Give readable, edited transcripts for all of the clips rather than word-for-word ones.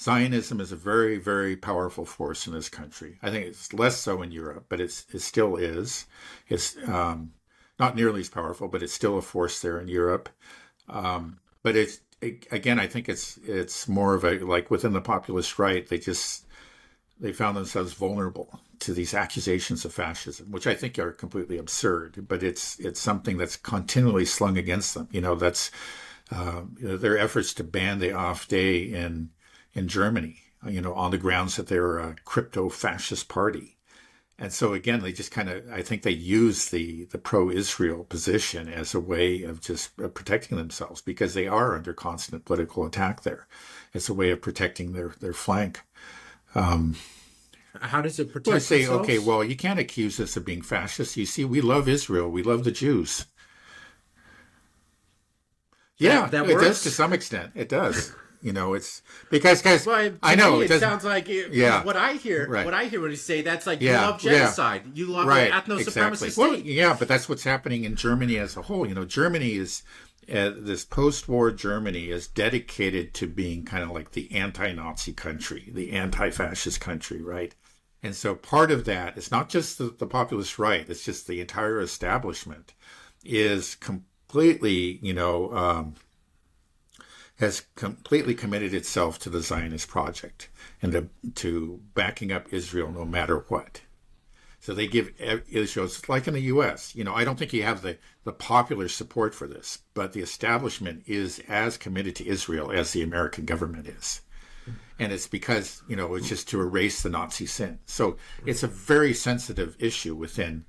Zionism is a very, very powerful force in this country. I think it's less so in Europe, but it still is. It's not nearly as powerful, but it's still a force there in Europe. But again, I think it's more of a, like within the populist right, they found themselves vulnerable to these accusations of fascism, which I think are completely absurd. But it's something that's continually slung against them. That's their efforts to ban the off day in Germany, on the grounds that they're a crypto-fascist party. And so again, they just I think they use the pro-Israel position as a way of just protecting themselves, because they are under constant political attack there. It's a way of protecting their flank. How does it protect say, themselves? Okay, well, you can't accuse us of being fascist. You see, we love Israel. We love the Jews. Yeah, that it works? does to some extent. It does. It's because, guys, well, I know it sounds like what I hear. Right. What I hear when you say that's like you love genocide, you love an ethno-supremacist state. Well, yeah, but that's what's happening in Germany as a whole. Germany is this post-war Germany is dedicated to being kind of like the anti-Nazi country, the anti-fascist country, right? And so part of that, it's not just the populist right; it's just the entire establishment is completely, has completely committed itself to the Zionist project and to backing up Israel no matter what. So they give Israel, it's like in the U.S., I don't think you have the popular support for this, but the establishment is as committed to Israel as the American government is. And it's because, it's just to erase the Nazi sin. So it's a very sensitive issue within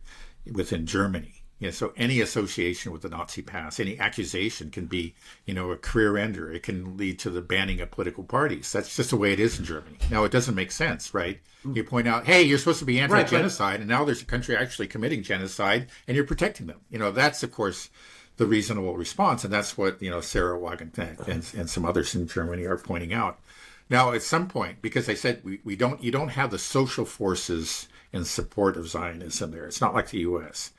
Germany. So any association with the Nazi past, any accusation can be, a career ender. It can lead to the banning of political parties. That's just the way it is in Germany. Now, it doesn't make sense, right? You point out, hey, you're supposed to be anti-genocide, and now there's a country actually committing genocide, and you're protecting them. That's, of course, the reasonable response, and that's what, Sarah Wagenknecht and some others in Germany are pointing out. Now, at some point, because I said you don't have the social forces in support of Zionism there. It's not like the U.S.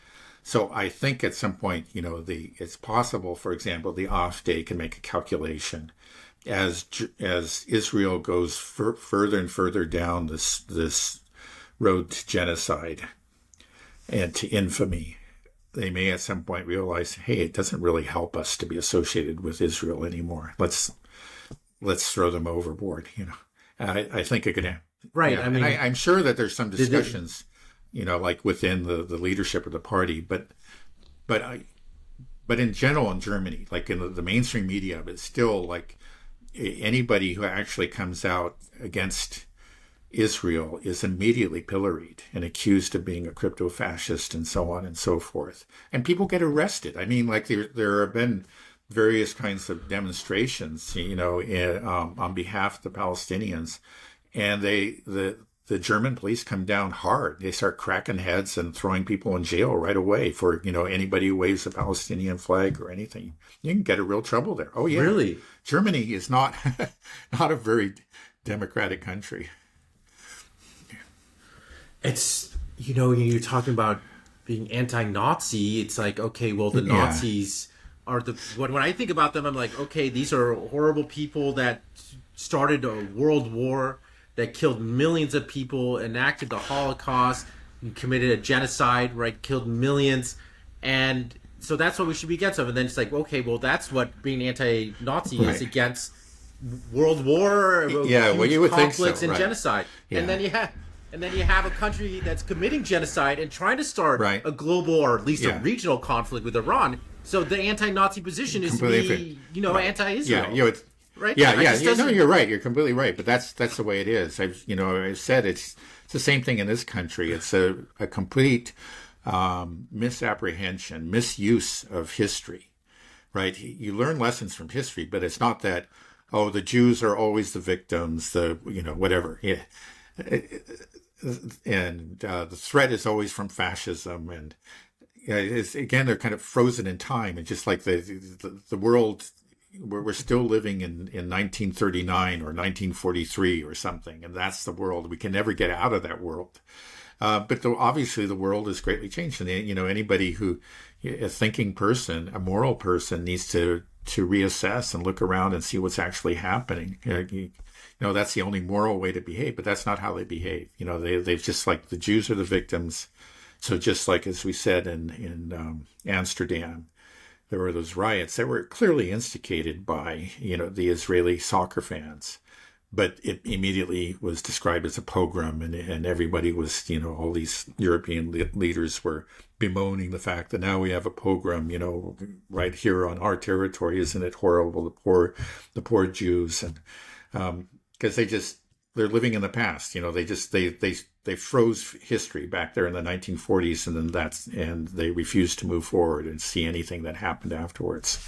So I think at some point, it's possible, for example, the off day can make a calculation as Israel goes further and further down this road to genocide and to infamy. They may at some point realize, hey, it doesn't really help us to be associated with Israel anymore. Let's throw them overboard. I think it could happen. Right. Yeah. I'm sure that there's some discussions. Like within the leadership of the party, but in general in Germany, like in the mainstream media, it's still like anybody who actually comes out against Israel is immediately pilloried and accused of being a crypto-fascist and so on and so forth. And people get arrested. I mean, like there have been various kinds of demonstrations, on behalf of the Palestinians, and the German police come down hard. They start cracking heads and throwing people in jail right away for, anybody who waves a Palestinian flag or anything. You can get in real trouble there. Oh, yeah. Really? Germany is not a very democratic country. It's, you're talking about being anti-Nazi. It's like, okay, well, the Nazis are when I think about them, I'm like, okay, these are horrible people that started a world war, that killed millions of people, enacted the Holocaust, and committed a genocide, right? Killed millions. And so that's what we should be against. And then it's like, okay, well, that's what being anti-Nazi is, against world war, well, you would conflicts think so, and right. genocide. Yeah. And then you have a country that's committing genocide and trying to start a global or at least a regional conflict with Iran. So the anti-Nazi position is to be, anti-Israel. Yeah, right? No, you're right. You're completely right. But that's the way it is. I've said it's the same thing in this country. It's a complete misapprehension, misuse of history, right? You learn lessons from history, but it's not that, the Jews are always the victims, whatever. Yeah. And the threat is always from fascism. And again, they're kind of frozen in time. And just like the world, we're still living in 1939 or 1943 or something, and that's the world. We can never get out of that world. But obviously the world has greatly changed. And, anybody who, a thinking person, a moral person, needs to reassess and look around and see what's actually happening. no, that's the only moral way to behave, but that's not how they behave. They've just like the Jews are the victims. So just like as we said in Amsterdam, there were those riots that were clearly instigated by the Israeli soccer fans, but it immediately was described as a pogrom, and everybody was all these European leaders were bemoaning the fact that now we have a pogrom right here on our territory. Isn't it horrible? The poor Jews, and because they're living in the past. They froze history back there in the 1940s, and then they refused to move forward and see anything that happened afterwards.